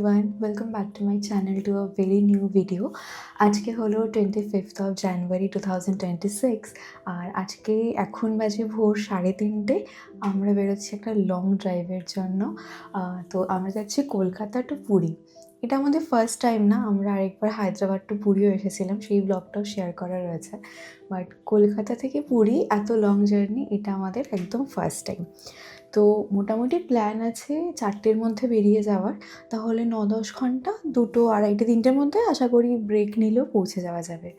everyone, welcome back to my channel to a very new video. আজকে হলো 25th of January 2026 আর আজকে এখন বাজে ভোর 3:30। আমরা বেরোচ্ছি একটা লং ড্রাইভের জন্য। তো আমরা যাচ্ছি কলকাতা টু পুরী। এটা আমাদের ফার্স্ট টাইম না, আমরা আরেকবার হায়দ্রাবাদ টু পুরীও এসেছিলাম, সেই ব্লগটাও শেয়ার করা রয়েছে। বাট কলকাতা থেকে পুরী এত লং জার্নি এটা আমাদের একদম ফার্স্ট টাইম। তো মোটামুটি প্ল্যান আছে 4টের মধ্যে বেরিয়ে যাওয়ার, তাহলে 9-10 ঘন্টা, 2টো, 2:30, 3টের মধ্যে আশা করি ব্রেক নিলেও পৌঁছে যাওয়া যাবে।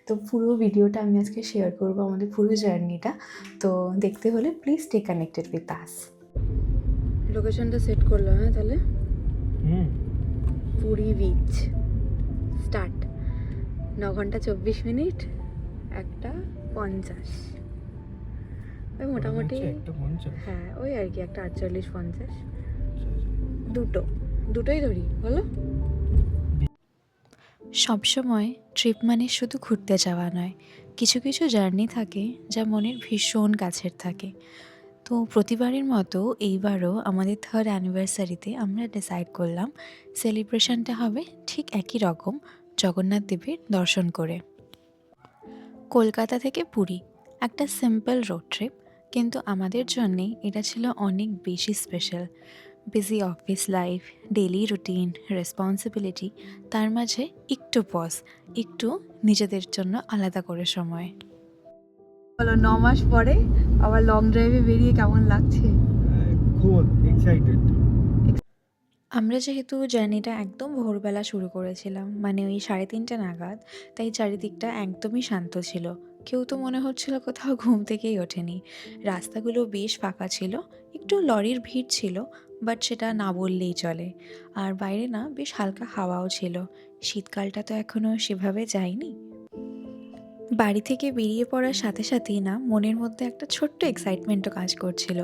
তো পুরো ভিডিওটা আমি আজকে শেয়ার করবো, আমাদের পুরো জার্নিটা। তো দেখতে হলে please stay connected with us. লোকেশনটা সেট করলো, হ্যাঁ তাহলে পুরী বিচ স্টার্ট 9 ঘন্টা 24 মিনিট, 1:50। ওই মোটামুটি হ্যাঁ ওই আর কি, 1:48-50, দুটোই ধরি বলো। সবসময় ট্রিপ মানে শুধু ঘুরতে যাওয়া নয়, কিছু কিছু জার্নি থাকে যা মনের ভীষণ কাছের থাকে। তো প্রতিবারের মতো এইবারও আমাদের 3rd অ্যানিভার্সারিতে আমরা ডিসাইড করলাম সেলিব্রেশনটা হবে ঠিক একই রকম, জগন্নাথ দেবের দর্শন করে। কলকাতা থেকে পুরী একটা সিম্পল রোড ট্রিপ, কিন্তু আমাদের জন্যে এটা ছিল অনেক বেশি special. Busy office life, daily routine, responsibility, তার মাঝে একটু পজ, একটু নিজেদের জন্য আলাদা করে সময়। বলো 9 মাস পরে আবার লং ড্রাইভে বেরিয়ে কেমন লাগছে? খুব এক্সাইটেড। আমরা যেহেতু জার্নিটা একদম ভোরবেলা শুরু করেছিলাম, মানে ওই 3:30 নাগাদ, তাই চারিদিকটা একদমই শান্ত ছিল। কেউ তো মনে হচ্ছিল কোথাও ঘুম থেকেই ওঠেনি। রাস্তাগুলো বেশ ফাঁকা ছিল, একটু লরির ভিড় ছিল, বাট সেটা না বললেই চলে। আর বাইরে না বেশ হালকা হাওয়াও ছিল। শীতকালটা তো এখনও সেভাবে যায়নি। বাড়ি থেকে বেরিয়ে পড়ার সাথে সাথেই না মনের মধ্যে একটা ছোট্ট এক্সাইটমেন্টও কাজ করছিল।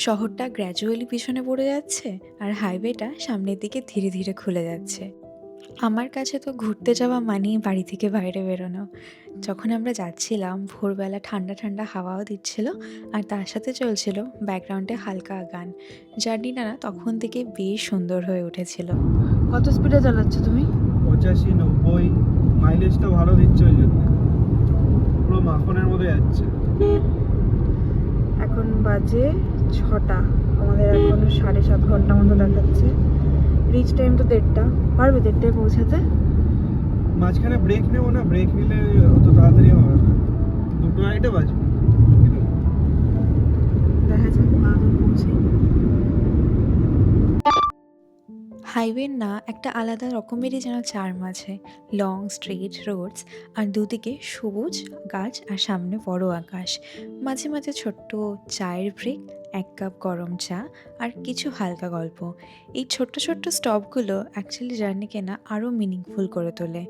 শহরটা গ্র্যাজুয়ালি পিছনে পড়ে যাচ্ছে আর হাইওয়েটা সামনের দিকে ধীরে ধীরে খুলে যাচ্ছে। আমার কাছে তো ঘুরতে যাওয়া মানেই বাড়ি থেকে বাইরে বেরোনো। যখন আমরা যাচ্ছিলাম ভোরবেলা ঠান্ডা ঠান্ডা হাওয়াও দিচ্ছিল, আর তার সাথে চলছিল ব্যাকগ্রাউন্ডে হালকা গান। জার্নিটা না তখন থেকে বেশ সুন্দর হয়ে উঠেছিল। কত স্পিডে চালাচ্ছ তুমি? 85-90, মাইলেজটা ভালো দিচ্ছে, ওই জন্য পুরো মাখনের মধ্যে যাচ্ছে। এখন বাজে 6টা, আমাদের এখনো 7.5 ঘন্টা মতো দেখাচ্ছে। রিচ টাইম তো 1:30, পারবে 1:30টায় পৌঁছাতে? মাঝখানে ব্রেক নেবো না, ব্রেক নিলে অত তাড়াতাড়ি হবে না, 2:30 বাজবে। দেখা যাক কখন পৌঁছে। হাইওয়ের না একটা আলাদা রকমেরই যেন চার্ম আছে। লং স্ট্রেট রোডস, আর দুদিকে সবুজ গাছ, আর সামনে বড় আকাশ। মাঝে মাঝে ছোট্ট চায়ের ব্রেক, 1 কাপ গরম চা, আর কিছু হালকা গল্প। এই ছোট্ট ছোট্ট স্টপগুলো অ্যাকচুয়ালি জার্নিকে না আরও মিনিংফুল করে তোলে।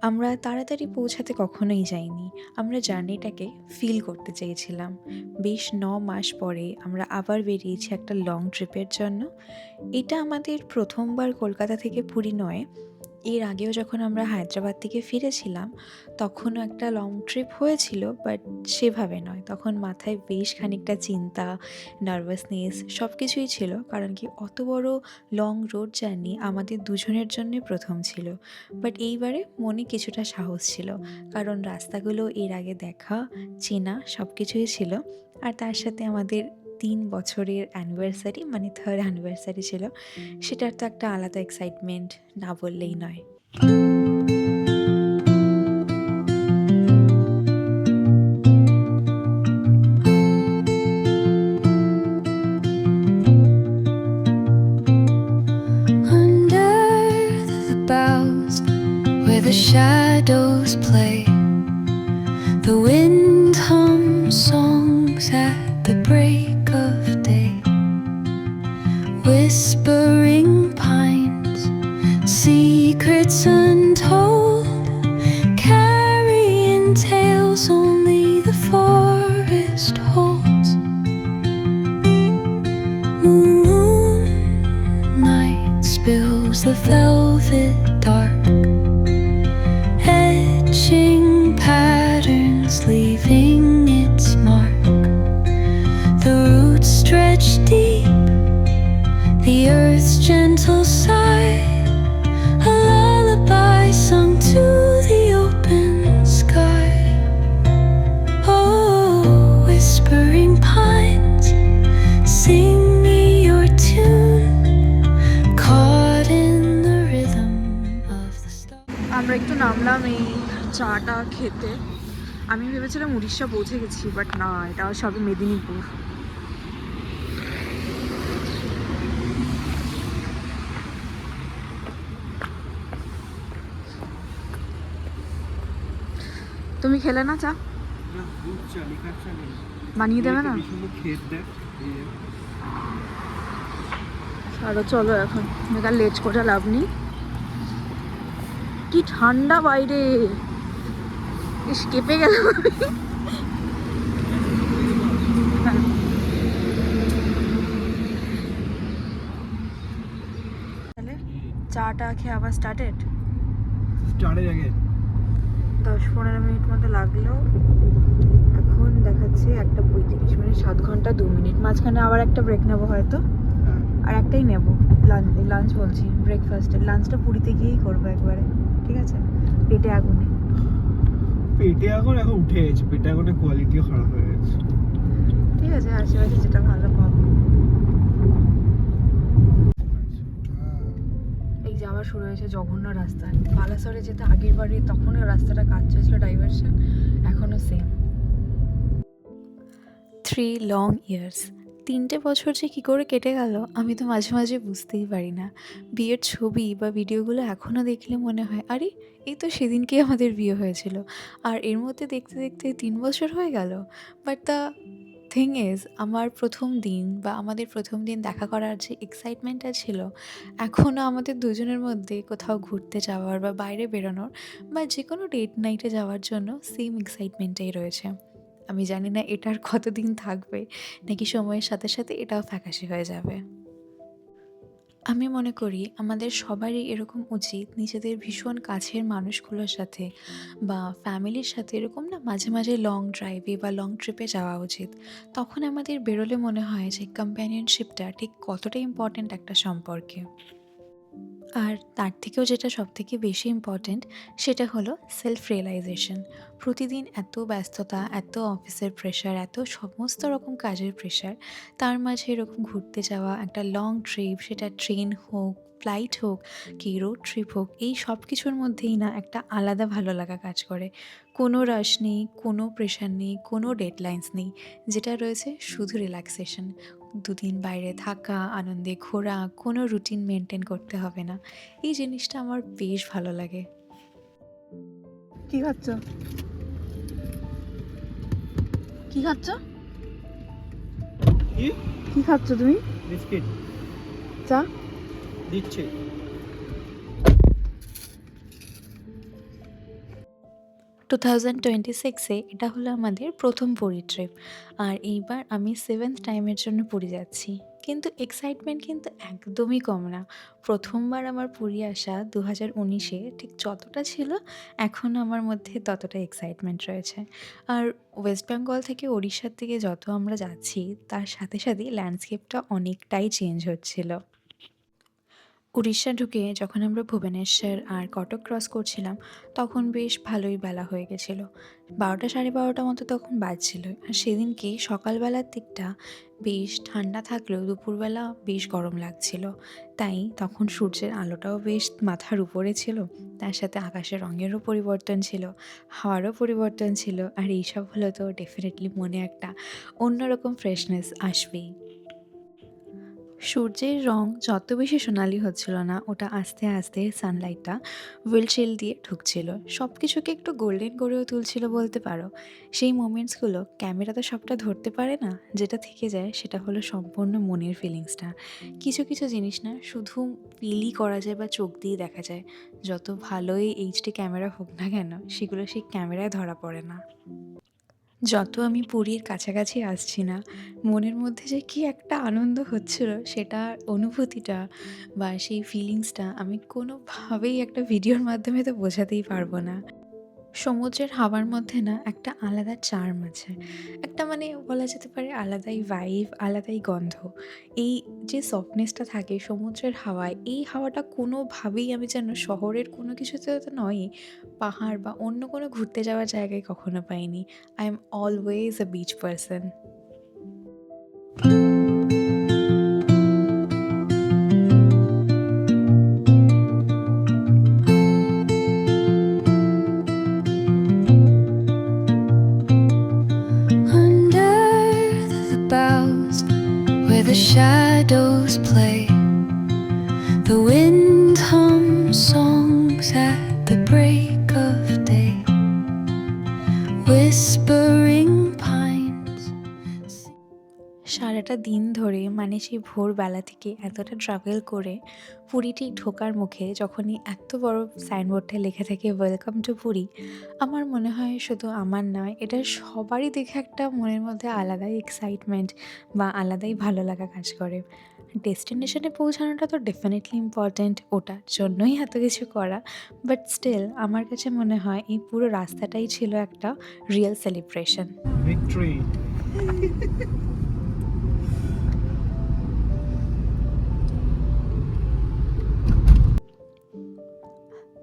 আমরা তাড়াতাড়ি পৌঁছাতে কখনোই যাইনি, আমরা জার্নিটাকে ফিল করতে চেয়েছিলাম। বেশ 9 মাস পরে আমরা আবার বেরিয়েছি একটা লং ট্রিপের জন্য। এটা আমাদের প্রথমবার কলকাতা থেকে পুরী নয়, এর আগেও যখন আমরা হায়দ্রাবাদ থেকে ফিরেছিলাম তখনও একটা লং ট্রিপ হয়েছিল, বাট সেভাবে নয়। তখন মাথায় বেশ খানিকটা চিন্তা, নার্ভাসনেস সব কিছুই ছিল, কারণ কি অত বড় লং রোড জার্নি আমাদের দুজনের জন্যে প্রথম ছিল। বাট এইবারে মনে কিছুটা সাহস ছিল, কারণ রাস্তাগুলো এর আগে দেখা, চেনা সব কিছুই ছিল। আর তার সাথে আমাদের 3 বছরের অ্যানিভার্সারি, মানে 3rd অ্যানিভার্সারি ছিল, সেটার তো একটা আলাদা এক্সাইটমেন্ট না বললেই নয়। Under the boughs where the shadows play, the wind hums songs at the break of day. Whispering pines, secrets untold, carrying tales only the forest holds. Moonlight spills the velvet dark, etching patterns, leaving its mark. The roots stretch deep, the earth's gentle sigh আমরা একটু নামলাম এই চাটা খেতে। আমি ভেবেছিলাম উড়িষ্যা পৌঁছে গেছি, বাট না, এটা সবে মেদিনীপুর। তুমি খেলে না চা? বানিয়ে দেবে না? আরো চলো এখন, বেকার লেট করে লাভ নেই। কি ঠান্ডা বাইরে, ইস কেঁপে গেলাম আমি। তাহলে চাটা খেয়ে আবার স্টার্টেড। আগে 10-15 মিনিট মতো লাগলো। এখন দেখাচ্ছে 1:35, মানে 7 ঘন্টা 2 মিনিট। মাঝখানে আবার একটা ব্রেক নেবো হয়তো, আর একটাই নেব। লাঞ্চ বলছি, ব্রেকফাস্টে। লাঞ্চটা পুরীতে গিয়েই করবো একবারে, ঠিক আছে? পেটে আগুনে। পেটে এখন উঠে গেছে, পেটে আগুনের কোয়ালিটিও খারাপ হয়ে গেছে। ঠিক আছে, আশেপাশে যেটা ভালো পাবো। এই যাওয়া শুরু হয়েছে জঘন্য রাস্তা। বালাসরে যেতে আগের বারে তখনও রাস্তাটা কাজ চলছিল, ডাইভারশন, এখনও সেম। 3 লং ইয়ার্স, 3টে বছর যে কী করে কেটে গেল আমি তো মাঝে মাঝে বুঝতেই পারি না। বিয়ের ছবি বা ভিডিওগুলো এখনও দেখলে মনে হয় আরে এই তো সেদিনকেই আমাদের বিয়ে হয়েছিল, আর এর মধ্যে দেখতে দেখতে 3 বছর হয়ে গেল। বাট দ্য থিং ইজ, আমার প্রথম দিন বা আমাদের প্রথম দিন দেখা করার যে এক্সাইটমেন্টটা ছিল, এখনও আমাদের দুজনের মধ্যে কোথাও ঘুরতে যাওয়ার বা বাইরে বেরোনোর বা যে কোনো ডেট নাইটে যাওয়ার জন্য সেম এক্সাইটমেন্টটাই রয়েছে। আমি জানি না এটা আর কতদিন থাকবে, নাকি সময়ের সাথে সাথে এটাও ফ্যাকাশে হয়ে যাবে। আমি মনে করি আমাদের সবারই এরকম উচিত নিজেদের ভীষণ কাছের মানুষগুলোর সাথে বা ফ্যামিলির সাথে এরকম না মাঝে মাঝে লং ড্রাইভে বা লং ট্রিপে যাওয়া উচিত। তখন আমাদের বেরোলে মনে হয় যে কম্প্যানিয়নশিপটা ঠিক কতটা ইম্পর্ট্যান্ট একটা সম্পর্কে। আর তার থেকেও যেটা সবথেকে বেশি ইম্পর্ট্যান্ট সেটা হলো সেলফ রিয়েলাইজেশন। প্রতিদিন এত ব্যস্ততা, এত অফিসের প্রেশার, এত সমস্ত রকম কাজের প্রেশার, তার মাঝে এরকম ঘুরতে যাওয়া, একটা লং ট্রিপ, সেটা ট্রেন হোক, ফ্লাইট হোক, কি রোড ট্রিপ হোক, এই সব কিছুর মধ্যেই না একটা আলাদা ভালো লাগা কাজ করে। কোনো রাশ নেই, কোনো প্রেশার নেই, কোনো ডেডলাইন্স নেই, যেটা রয়েছে শুধু রিল্যাক্সেশন। দুদিন বাইরে থাকা, আনন্দে ঘোরা, কোনো রুটিন মেনটেন করতে হবে না। এই জিনিসটা আমার বেশ ভালো লাগে। কি খাচ্ছ? কি খাচ্ছ? কি কি খাচ্ছ তুমি? বিস্কিট চা? দিচ্ছে। 2026-এ এটা হলো আমাদের প্রথম পুরী ট্রিপ। আর এইবার আমি 7th টাইমের জন্য পুরী যাচ্ছি। কিন্তু এক্সাইটমেন্ট কিন্তু একদমই কম না। প্রথমবার আমার পুরী আসা 2019-এ ঠিক যতটা ছিল, এখনও আমার মধ্যে ততটা এক্সাইটমেন্ট রয়েছে। আর ওয়েস্ট বেঙ্গল থেকে ওড়িশার দিকে যত আমরা যাচ্ছি, তার সাথে সাথেই ল্যান্ডস্কেপটা অনেকটাই চেঞ্জ হচ্ছিল। উড়িষ্যা ঢুকে যখন আমরা ভুবনেশ্বর আর কটক ক্রস করছিলাম, তখন বেশ ভালোই বেলা হয়ে গেছিলো। 12টা 12:30 মতো তখন বাজছিল। আর সেদিনকে সকালবেলার দিকটা বেশ ঠান্ডা থাকলেও দুপুরবেলা বেশ গরম লাগছিল। তাই তখন সূর্যের আলোটাও বেশ মাথার উপরে ছিল, তার সাথে আকাশের রঙেরও পরিবর্তন ছিল, হাওয়ারও পরিবর্তন ছিল। আর এইসব হলে তো ডেফিনেটলি মনে একটা অন্যরকম ফ্রেশনেস আসবেই। সূর্যের রং যত বেশি সোনালি হচ্ছিল না, ওটা আস্তে আস্তে সানলাইটটা উইন্ডশিল্ড দিয়ে ঢুকছিল, সব কিছুকে একটু গোল্ডেন করেও তুলছিল বলতে পারো। সেই মোমেন্টসগুলো ক্যামেরা তো সবটা ধরতে পারে না, যেটা থেকে যায় সেটা হলো সম্পূর্ণ মনের ফিলিংসটা। কিছু কিছু জিনিস না শুধু ফিলই করা যায় বা চোখ দিয়ে দেখা যায়। যত ভালোই এইচডি ক্যামেরা হোক না কেন, সেগুলো সেই ক্যামেরায় ধরা পড়ে না। যত আমি পুরীর কাছাকাছি আসছি না, মনের মধ্যে যে কী একটা আনন্দ হচ্ছিল, সেটার অনুভূতিটা বা সেই ফিলিংসটা আমি কোনোভাবেই একটা ভিডিওর মাধ্যমে তো বোঝাতেই পারবো না। সমুদ্রের হাওয়ার মধ্যে না একটা আলাদা চার্ম আছে। একটা মানে বলা যেতে পারে আলাদাই ভাইব, আলাদাই গন্ধ। এই যে সফটনেসটা থাকে সমুদ্রের হাওয়ায়, এই হাওয়াটা কোনোভাবেই আমি যেন শহরের কোনো কিছুতে তো নয়ই, পাহাড় বা অন্য কোনো ঘুরতে যাওয়ার জায়গায় কখনো পাইনি। I am always a beach person. waves play. The wind hums songs at the break of day, whispering pines. সারাটা দিন ধরে মানে সেই ভোরবেলা থেকে এতটা ট্রাভেল করে পুরী ঠিক ঢোকার মুখে যখনই এত বড় সাইনবোর্ডে লেখা থাকে ওয়েলকাম টু পুরী, আমার মনে হয় শুধু আমার নয়, এটা সবারই দেখে একটা মনের মধ্যে আলাদাই এক্সাইটমেন্ট বা আলাদাই ভালো লাগা কাজ করে। ডেস্টিনেশনে পৌঁছানোটা তো ডেফিনেটলি ইম্পর্ট্যান্ট, ওটার জন্যই এত কিছু করা। বাট স্টিল আমার কাছে মনে হয় এই পুরো রাস্তাটাই ছিল একটা রিয়েল সেলিব্রেশন। ভিক্টরি।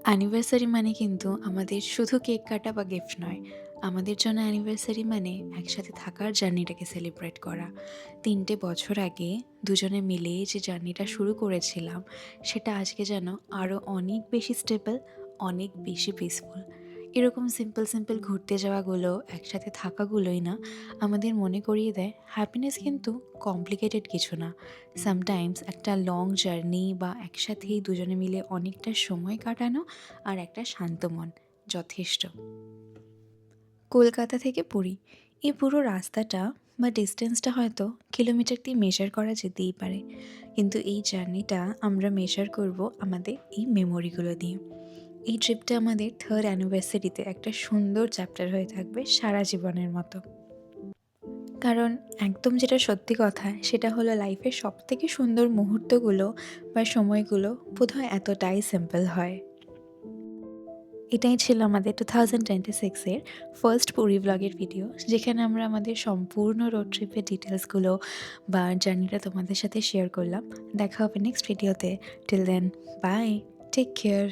অ্যানিভার্সারি মানে কিন্তু আমাদের শুধু কেক কাটা বা গিফট নয়, আমাদের জন্য অ্যানিভার্সারি মানে একসাথে থাকার জার্নিটাকে সেলিব্রেট করা। ৩টে বছর আগে দুজনে মিলে যে জার্নিটা শুরু করেছিলাম, সেটা আজকে যেন আরও অনেক বেশি স্টেবল, অনেক বেশি পিসফুল। এরকম সিম্পল সিম্পল ঘুরতে যাওয়াগুলো, একসাথে থাকাগুলোই না আমাদের মনে করিয়ে দেয় হ্যাপিনেস কিন্তু কমপ্লিকেটেড কিছু না। সামটাইমস একটা লং জার্নি বা একসাথেই দুজনে মিলে অনেকটা সময় কাটানো আর একটা শান্ত মন যথেষ্ট। কলকাতা থেকে পুরী, এই পুরো রাস্তাটা বা ডিস্টেন্সটা হয়তো কিলোমিটার দিয়ে মেজার করা যেতেই পারে, কিন্তু এই জার্নিটা আমরা মেজার করব আমাদের এই মেমোরিগুলো দিয়ে। এই ট্রিপটা আমাদের 3rd অ্যানিভার্সারিতে একটা সুন্দর চ্যাপ্টার হয়ে থাকবে সারা জীবনের মতো। কারণ একদম যেটা সত্যি কথা সেটা হলো লাইফের সবথেকে সুন্দর মুহূর্তগুলো বা সময়গুলো বোধহয় এতটাই সিম্পল হয়। এটাই ছিল আমাদের 2026 এর ফার্স্ট পুরী ভ্লগের ভিডিও, যেখানে আমরা আমাদের সম্পূর্ণ রোড ট্রিপের ডিটেলসগুলো বা জার্নিটা তোমাদের সাথে শেয়ার করলাম। দেখা হবে নেক্সট ভিডিওতে। Till then, bye, take care.